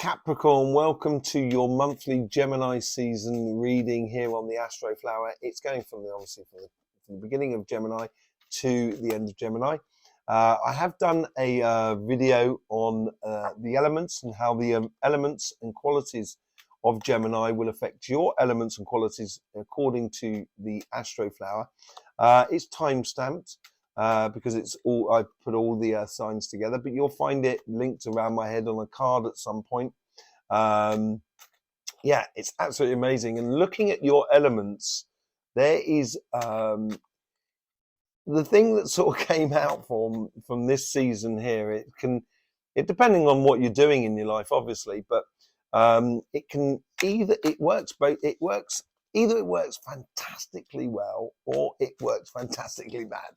Capricorn, welcome to your monthly Gemini season reading here on the Astroflower. It's going from the beginning of Gemini to the end of Gemini. I have done a video on the elements and how the elements and qualities of Gemini will affect your elements and qualities according to the Astroflower. It's time stamped. Because it's all, I put all the signs together, but you'll find it linked around my head on a card at some point. Yeah, it's absolutely amazing. And looking at your elements, there is the thing that sort of came out from this season here. It depending on what you're doing in your life, obviously, but it can either it works fantastically well or it works fantastically bad.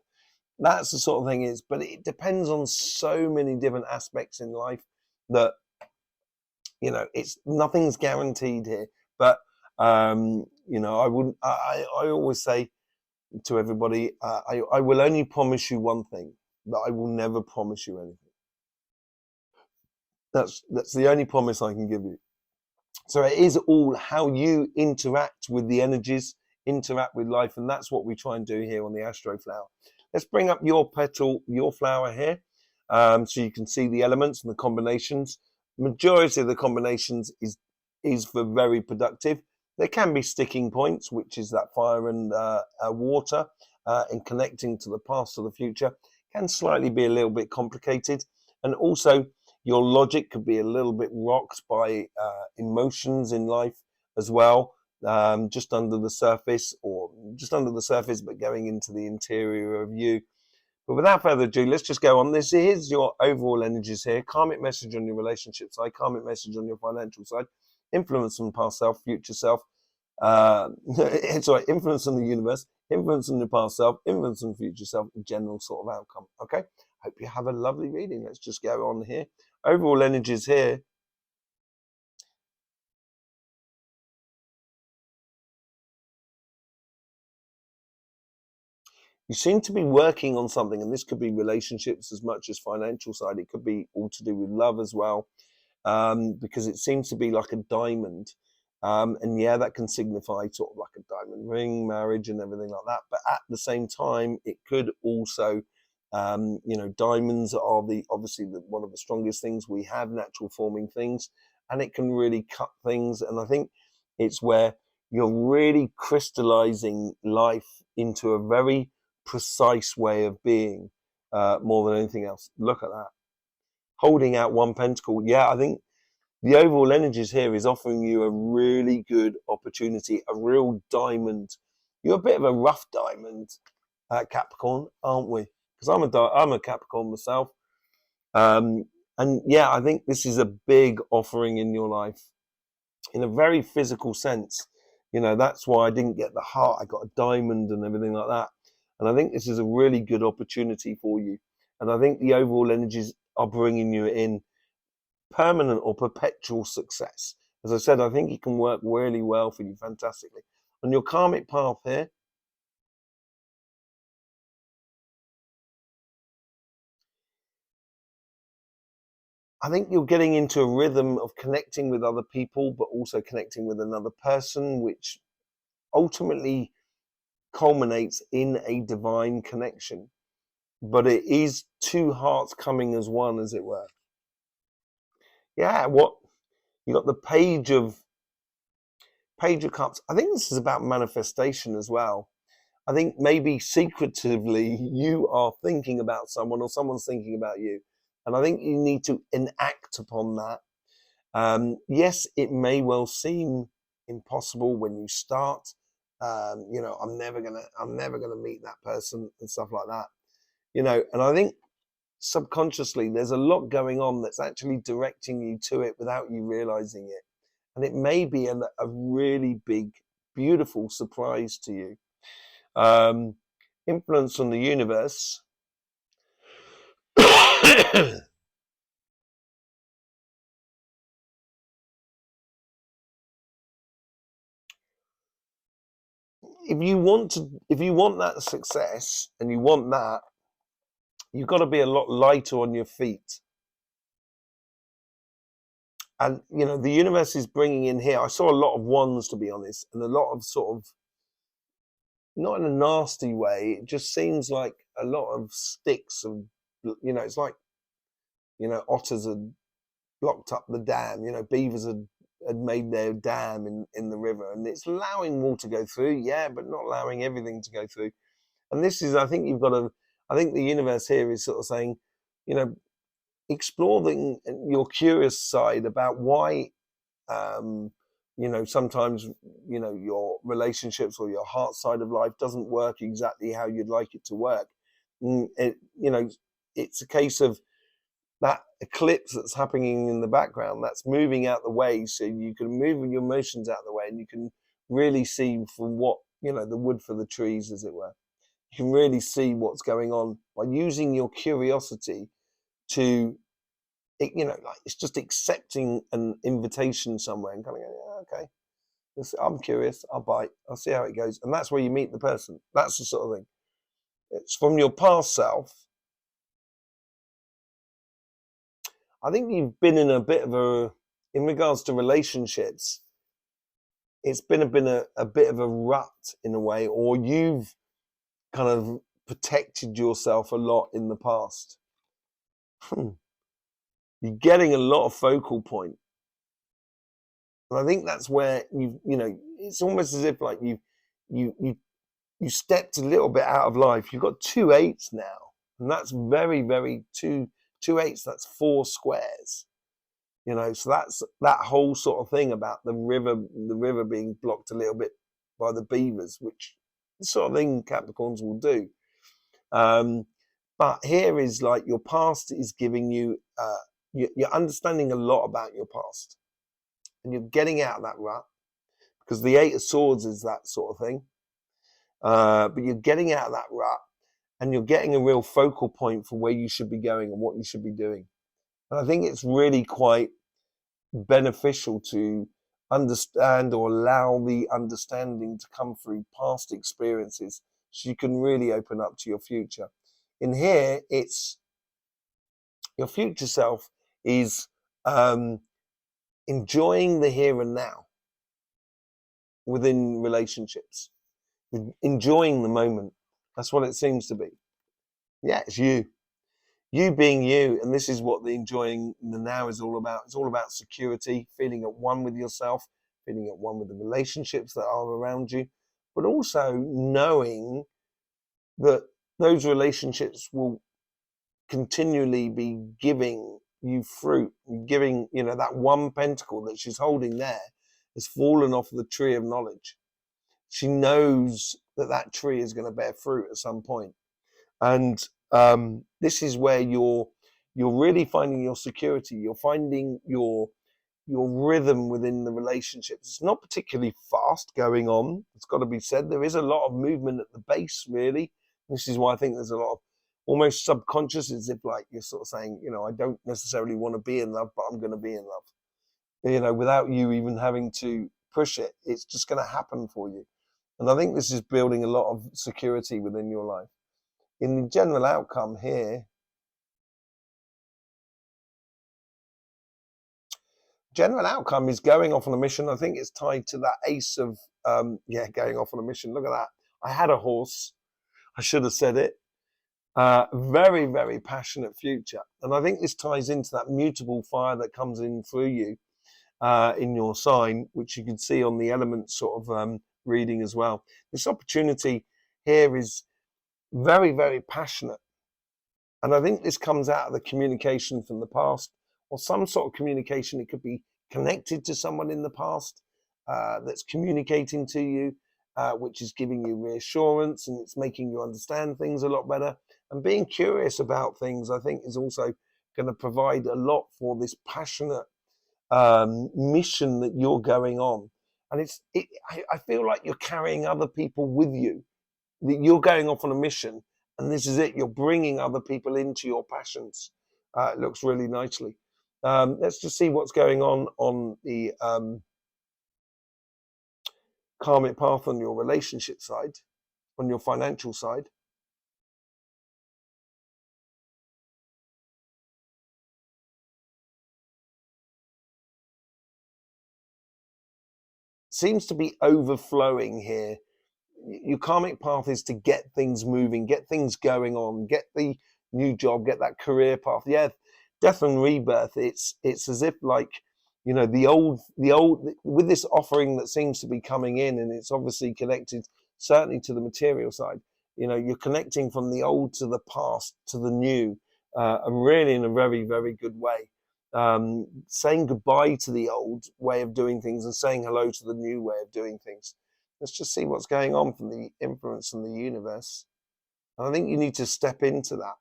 That's the sort of thing is, but it depends on so many different aspects in life that, you know, nothing's guaranteed here. But, you know, I always say to everybody, I will only promise you one thing, that I will never promise you anything. That's the only promise I can give you. So it is all how you interact with the energies, interact with life. And that's what we try and do here on the Astroflower. Let's bring up your petal, your flower here, so you can see the elements and the combinations. Majority of the combinations is for very productive. There can be sticking points, which is that fire and water, and connecting to the past or the future can slightly be a little bit complicated. And also your logic could be a little bit rocked by emotions in life as well. Just under the surface, but going into the interior of you. But without further ado, let's just go on. This is your overall energies here. Karmic message on your relationship side, karmic message on your financial side, influence on past self, future self. Influence on the universe, influence on your past self, influence on future self, general sort of outcome. Okay, hope you have a lovely reading. Let's just go on here. Overall energies here. You seem to be working on something, and this could be relationships as much as financial side. It could be all to do with love as well, because it seems to be like a diamond. And yeah, that can signify sort of like a diamond ring, marriage and everything like that. But at the same time, it could also, you know, diamonds are obviously one of the strongest things we have, natural forming things, and it can really cut things. And I think it's where you're really crystallizing life into a very precise way of being, more than anything else. Look at that. Holding out one pentacle. Yeah, I think the overall energies here is offering you a really good opportunity, a real diamond. You're a bit of a rough diamond, Capricorn, aren't we? Because I'm a Capricorn myself. And yeah, I think this is a big offering in your life in a very physical sense. You know, that's why I didn't get the heart. I got a diamond and everything like that. And I think this is a really good opportunity for you. And I think the overall energies are bringing you in permanent or perpetual success. As I said, I think it can work really well for you fantastically. On your karmic path here, I think you're getting into a rhythm of connecting with other people, but also connecting with another person, which ultimately culminates in a divine connection. But it is two hearts coming as one, as it were. Yeah, what you got the page of cups. I think this is about manifestation as well. I think maybe secretively you are thinking about someone or someone's thinking about you. And I think you need to enact upon that. Yes, it may well seem impossible when you start. You know, I'm never gonna meet that person and stuff like that. You know, and I think subconsciously there's a lot going on that's actually directing you to it without you realizing it. And it may be a really big, beautiful surprise to you. Influence on the universe. If you want that success and you want that, you've got to be a lot lighter on your feet. And the universe is bringing in here. I saw a lot of wands, to be honest, and a lot of sort of, not in a nasty way. It just seems like a lot of sticks of, it's like, otters had blocked up the dam. Beavers had made their dam in the river, and it's allowing water to go through, yeah, but not allowing everything to go through. And this is, I think I think the universe here is sort of saying, you know, explore your curious side about why, um, sometimes, your relationships or your heart side of life doesn't work exactly how you'd like it to work. It's a case of that eclipse that's happening in the background that's moving out the way, so you can move your emotions out of the way, and you can really see from what, the wood for the trees, as it were. You can really see what's going on by using your curiosity to, like, it's just accepting an invitation somewhere and kind of going, yeah, okay, I'm curious, I'll bite, I'll see how it goes. And that's where you meet the person. That's the sort of thing. It's from your past self. I think you've been in a bit of in regards to relationships, it's been a bit of a rut in a way, or you've kind of protected yourself a lot in the past. You're getting a lot of focal point. And I think that's where it's almost as if like you stepped a little bit out of life. You've got 2 8s now, and that's very, very two 8s. That's 4 squares. So that's that whole sort of thing about the river being blocked a little bit by the beavers, which the sort of thing Capricorns will do. But here is like your past is giving you, you're understanding a lot about your past, and you're getting out of that rut, because the 8 of Swords is that sort of thing. But you're getting out of that rut, and you're getting a real focal point for where you should be going and what you should be doing. And I think it's really quite beneficial to understand, or allow the understanding to come through past experiences, so you can really open up to your future. In here, it's your future self is enjoying the here and now within relationships, enjoying the moment. That's what it seems to be. Yeah, it's you being you, and this is what the enjoying the now is all about. It's all about security, feeling at one with yourself, feeling at one with the relationships that are around you, but also knowing that those relationships will continually be giving you fruit, giving, that one pentacle that she's holding there has fallen off the tree of knowledge. She knows that tree is going to bear fruit at some point. And this is where you're really finding your security. You're finding your rhythm within the relationships. It's not particularly fast going on. It's got to be said. There is a lot of movement at the base, really. This is why I think there's a lot of almost subconscious, as if like you're sort of saying, I don't necessarily want to be in love, but I'm going to be in love. Without you even having to push it, it's just going to happen for you. And I think this is building a lot of security within your life. In the general outcome here, general outcome is going off on a mission. I think it's tied to that ace of, going off on a mission. Look at that. I had a horse. I should have said it. Very, very passionate future. And I think this ties into that mutable fire that comes in through you in your sign, which you can see on the element sort of reading as well. This opportunity here is very, very passionate. And I think this comes out of the communication from the past, or some sort of communication. It could be connected to someone in the past that's communicating to you, which is giving you reassurance, and it's making you understand things a lot better. And being curious about things, I think, is also going to provide a lot for this passionate mission that you're going on. And I feel like you're carrying other people with you. You're going off on a mission, and this is it. You're bringing other people into your passions. It looks really nicely. Let's just see what's going on the karmic path on your relationship side, on your financial side. seems to be overflowing here. Your karmic path is to get things moving, get things going on, get the new job, get that career path. Yeah, death and rebirth. It's as if like, you know, the old with this offering that seems to be coming in, and it's obviously connected certainly to the material side. You know, you're connecting from the old to the past to the new, and really in a very, very good way. Saying goodbye to the old way of doing things and saying hello to the new way of doing things. Let's just see what's going on from the influence from the universe. And I think you need to step into that.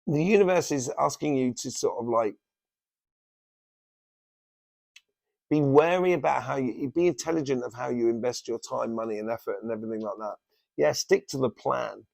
The universe is asking you to sort of like be wary about how you be intelligent of how you invest your time, money, and effort and everything like that. Yeah, stick to the plan.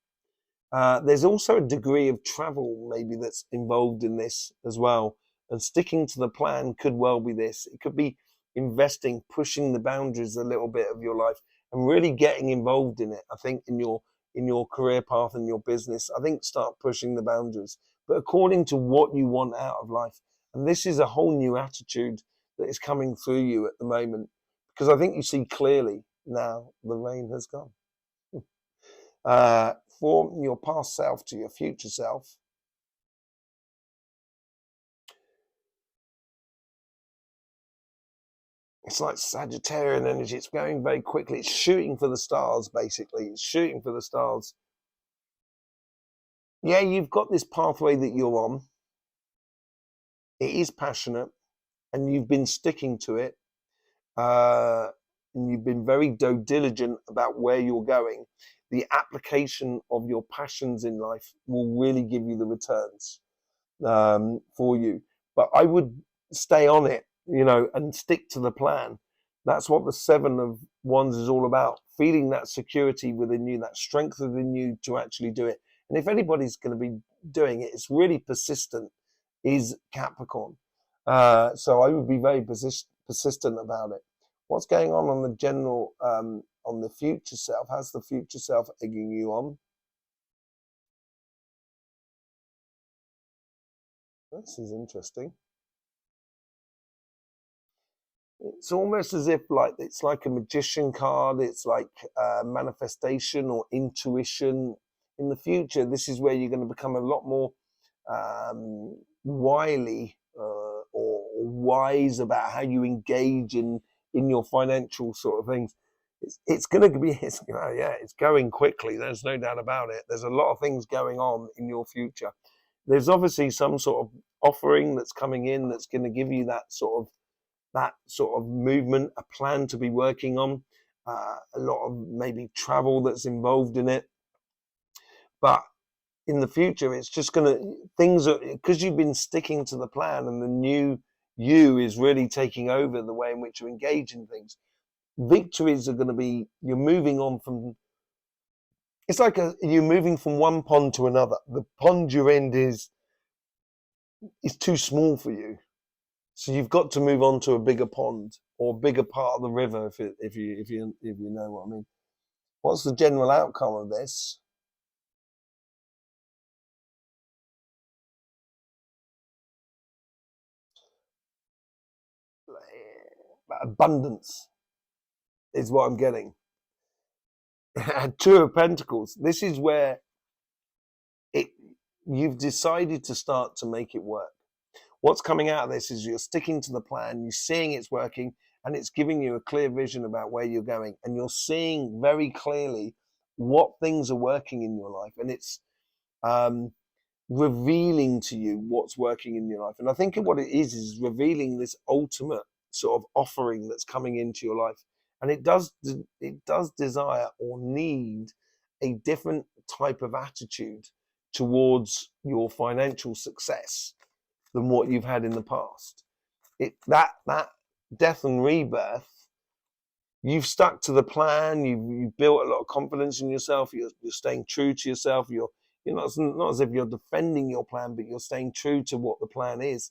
There's also a degree of travel maybe that's involved in this as well. And sticking to the plan could well be this. It could be investing, pushing the boundaries a little bit of your life and really getting involved in it. I think in your career path and your business, I think start pushing the boundaries, but according to what you want out of life. And this is a whole new attitude that is coming through you at the moment because I think you see clearly now the rain has gone. From your past self to your future self. It's like Sagittarian energy. It's going very quickly. It's shooting for the stars, basically. It's shooting for the stars. Yeah, you've got this pathway that you're on. It is passionate, and you've been sticking to it. And you've been very diligent about where you're going. The application of your passions in life will really give you the returns. For you. But I would stay on it, you know, and stick to the plan. That's what the Seven of Wands is all about. Feeling that security within you, that strength within you to actually do it. And if anybody's going to be doing it, it's really persistent, is Capricorn. So I would be very persistent about it. What's going on the general, on the future self? How's the future self egging you on? This is interesting. It's almost as if like it's like a magician card. It's like manifestation or intuition. In the future, this is where you're going to become a lot more wily or wise about how you engage in your financial sort of things. It's going to be yeah, it's going quickly. There's no doubt about it. There's a lot of things going on in your future. There's obviously some sort of offering that's coming in that's going to give you that sort of movement, a plan to be working on, a lot of maybe travel that's involved in it. But in the future, it's just going to, things are, because you've been sticking to the plan and the new you is really taking over the way in which you engage in things. Victories are going to be, you're moving on from, it's like you're moving from one pond to another. The pond you're in is too small for you. So you've got to move on to a bigger pond or a bigger part of the river, if you know what I mean. What's the general outcome of this? Abundance is what I'm getting. Two of Pentacles. This is where it you've decided to start to make it work. What's coming out of this is you're sticking to the plan, you're seeing it's working, and it's giving you a clear vision about where you're going, and you're seeing very clearly what things are working in your life, and it's um, revealing to you what's working in your life. And I think what it is revealing this ultimate sort of offering that's coming into your life. And it does desire or need a different type of attitude towards your financial success than what you've had in the past. That death and rebirth, you've stuck to the plan. You've built a lot of confidence in yourself. You're staying true to yourself. You're not as if you're defending your plan, but you're staying true to what the plan is.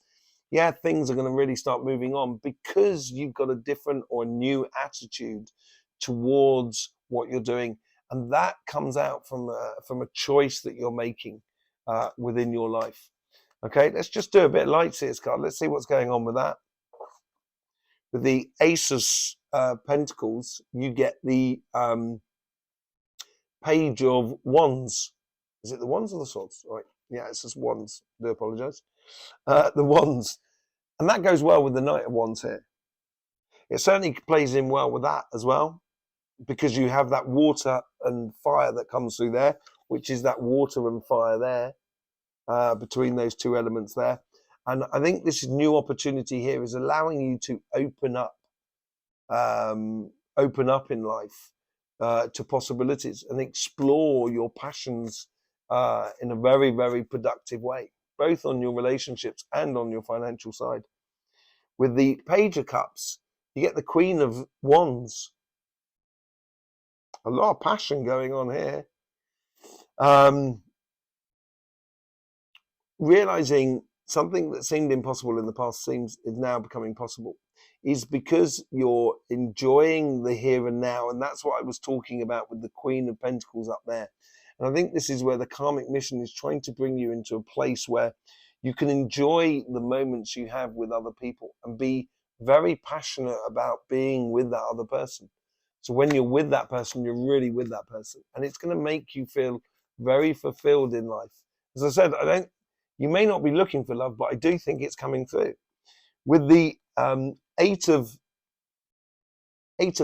Yeah, things are going to really start moving on because you've got a different or new attitude towards what you're doing, and that comes out from a choice that you're making. within your life. Okay, let's just do a bit of light seers card. Let's see what's going on with that. With the Ace of Pentacles, you get the Page of Wands. Is it the Wands or the Swords? Right. Yeah, it's just Wands. I do apologise. The Wands. And that goes well with the Knight of Wands here. It certainly plays in well with that as well, because you have that water and fire that comes through there, which is that water and fire there, between those two elements there. And I think this new opportunity here is allowing you to open up in life to possibilities and explore your passions in a very, very productive way, both on your relationships and on your financial side. With the Page of Cups, you get the Queen of Wands. A lot of passion going on here. Realizing something that seemed impossible in the past is now becoming possible, is because you're enjoying the here and now. And that's what I was talking about with the Queen of Pentacles up there. And I think this is where the karmic mission is trying to bring you into a place where you can enjoy the moments you have with other people and be very passionate about being with that other person. So when you're with that person, you're really with that person. And it's going to make you feel very fulfilled in life. As I said, you may not be looking for love, but I do think it's coming through. With the Eight of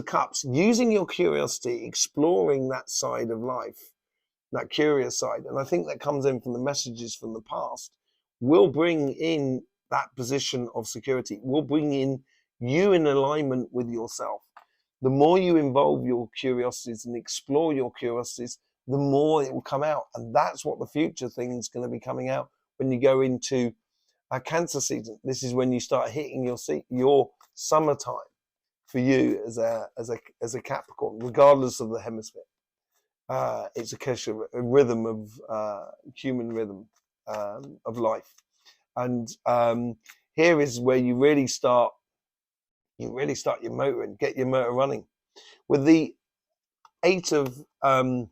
Cups, using your curiosity, exploring that side of life, that curious side, and I think that comes in from the messages from the past, will bring in that position of security, will bring in you in alignment with yourself. The more you involve your curiosities and explore your curiosities, the more it will come out. And that's what the future thing is going to be coming out when you go into a Cancer season. This is when you start hitting your summertime for you as a Capricorn, regardless of the hemisphere. It's a rhythm of human rhythm of life, and here is where you really start your motor and get your motor running. With the Eight of Wands,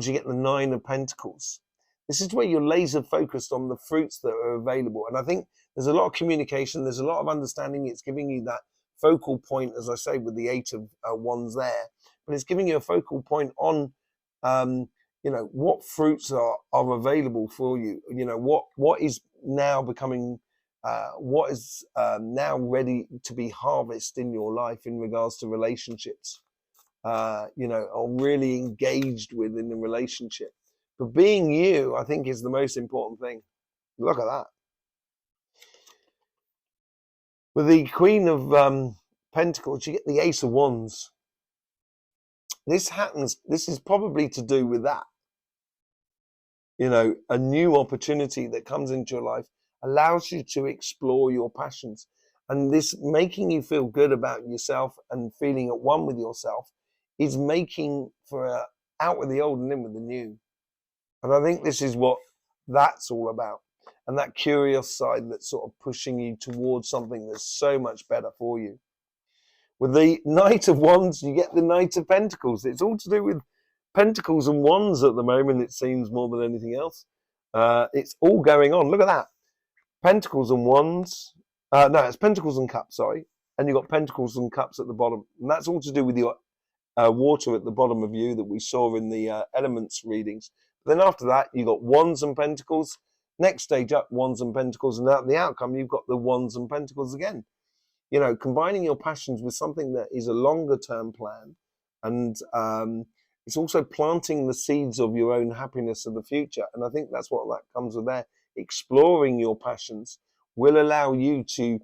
you get the Nine of Pentacles. This is where you're laser focused on the fruits that are available. And I think there's a lot of communication. There's a lot of understanding. It's giving you that focal point, as I say, with the Eight of Wands there. But it's giving you a focal point on, what fruits are available for you. What is now becoming, what is now ready to be harvested in your life in regards to relationships. Are really engaged with in the relationship. But being you, I think, is the most important thing. Look at that. With the Queen of Pentacles, you get the Ace of Wands. This is probably to do with that. A new opportunity that comes into your life allows you to explore your passions. And this making you feel good about yourself and feeling at one with yourself is making for out with the old and in with the new. And I think this is what that's all about. And that curious side that's sort of pushing you towards something that's so much better for you. With the Knight of Wands, you get the Knight of Pentacles. It's all to do with Pentacles and Wands at the moment, it seems, more than anything else. It's all going on. Look at that. Pentacles and Wands. No, it's Pentacles and Cups, sorry. And you've got Pentacles and Cups at the bottom. And that's all to do with your water at the bottom of you that we saw in the elements readings. But then after that, you've got Wands and Pentacles. Next stage up, Wands and Pentacles. And at the outcome, you've got the Wands and Pentacles again. Combining your passions with something that is a longer term plan. And it's also planting the seeds of your own happiness of the future. And I think that's what that comes with there. Exploring your passions will allow you to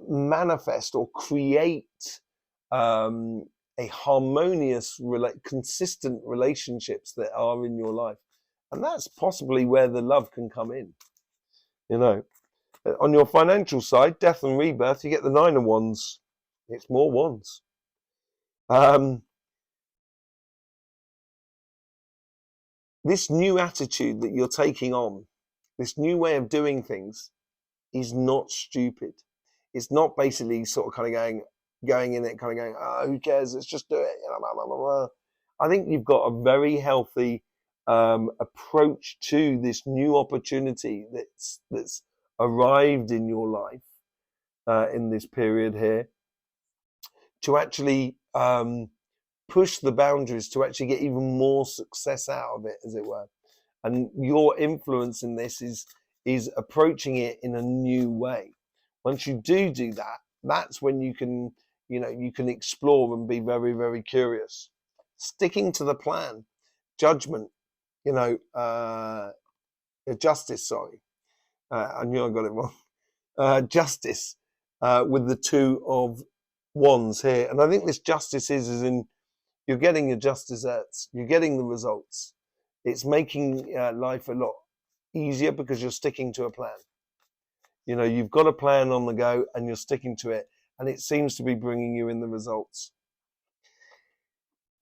manifest or create a harmonious, consistent relationships that are in your life. And that's possibly where the love can come in. On your financial side, death and rebirth, you get the Nine of Wands. It's more wands. This new attitude that you're taking on, this new way of doing things, is not stupid. It's not basically sort of kind of going in it, kind of going, oh, who cares? Let's just do it. I think you've got a very healthy approach to this new opportunity that's arrived in your life in this period here, to actually push the boundaries, to actually get even more success out of it, as it were. And your influence in this is approaching it in a new way. Once you do that, that's when you can, you can explore and be very, very curious. Sticking to the plan, judgment, justice, sorry. I knew I got it wrong. Justice with the two of wands here. And I think this justice is in, you're getting your just desserts, you're getting the results. It's making life a lot easier because you're sticking to a plan. You've got a plan on the go and you're sticking to it, and it seems to be bringing you in the results.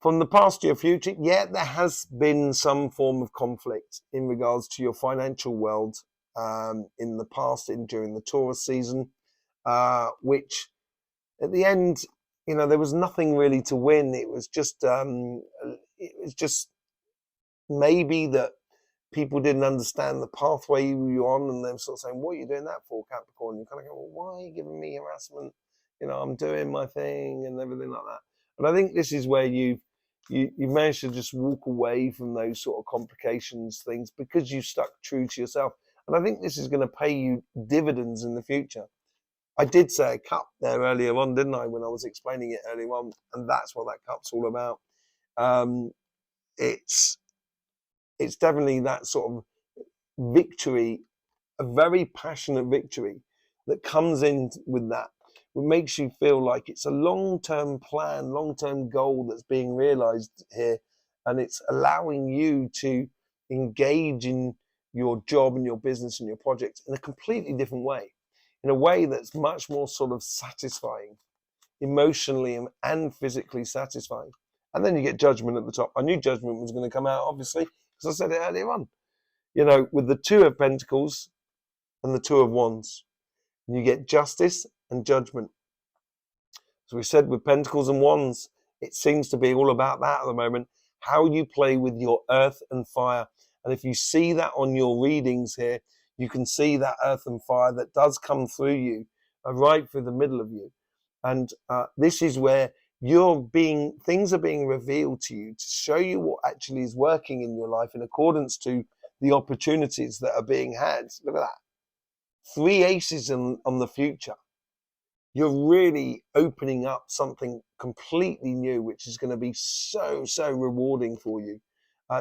From the past to your future, yeah, there has been some form of conflict in regards to your financial world in the past, during the Taurus season, which at the end, there was nothing really to win. It was just maybe that people didn't understand the pathway you were on, and they were sort of saying, "What are you doing that for, Capricorn?" And you kind of go, "Well, why are you giving me harassment? I'm doing my thing and everything like that." And I think this is where you managed to just walk away from those sort of complications, things, because you stuck true to yourself. And I think this is going to pay you dividends in the future. I did say a cup there earlier on, didn't I, when I was explaining it earlier on? And that's what that cup's all about. It's definitely that sort of victory, a very passionate victory that comes in with that. It makes you feel like it's a long-term plan, long-term goal that's being realized here. And it's allowing you to engage in your job and your business and your projects in a completely different way, in a way that's much more sort of satisfying, emotionally and physically satisfying. And then you get judgment at the top. I knew judgment was going to come out, obviously, because I said it earlier on. With the Two of Pentacles and the Two of Wands, you get justice and judgment. As we said, with Pentacles and Wands, it seems to be all about that at the moment, how you play with your earth and fire. And if you see that on your readings here, you can see that earth and fire that does come through you, right through the middle of you. And this is where things are being revealed to you to show you what actually is working in your life in accordance to the opportunities that are being had. Look at that. 3 aces on the future. You're really opening up something completely new, which is going to be so, so rewarding for you.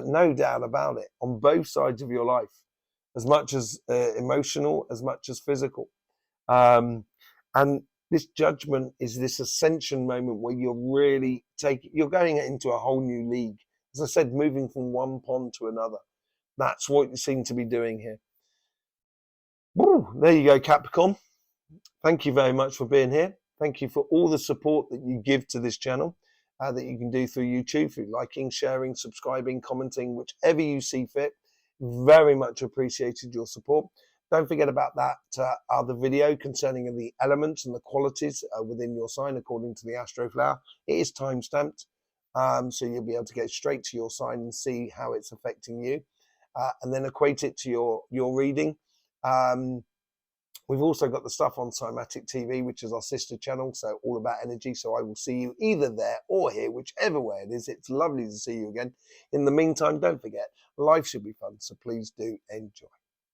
No doubt about it, on both sides of your life, as much as emotional, as much as physical. And this judgment is this ascension moment where you're going into a whole new league. As I said, moving from one pond to another. That's what you seem to be doing here. Woo, there you go, Capricorn. Thank you very much for being here. Thank you for all the support that you give to this channel, that you can do through YouTube, through liking, sharing, subscribing, commenting, whichever you see fit. Very much appreciated your support. Don't forget about that other video concerning the elements and the qualities within your sign according to the Astroflower. It is time-stamped, so you'll be able to get straight to your sign and see how it's affecting you, and then equate it to your reading. We've also got the stuff on Cymatic TV, which is our sister channel, so all about energy. So I will see you either there or here, whichever way it is. It's lovely to see you again. In the meantime, don't forget, life should be fun, so please do enjoy.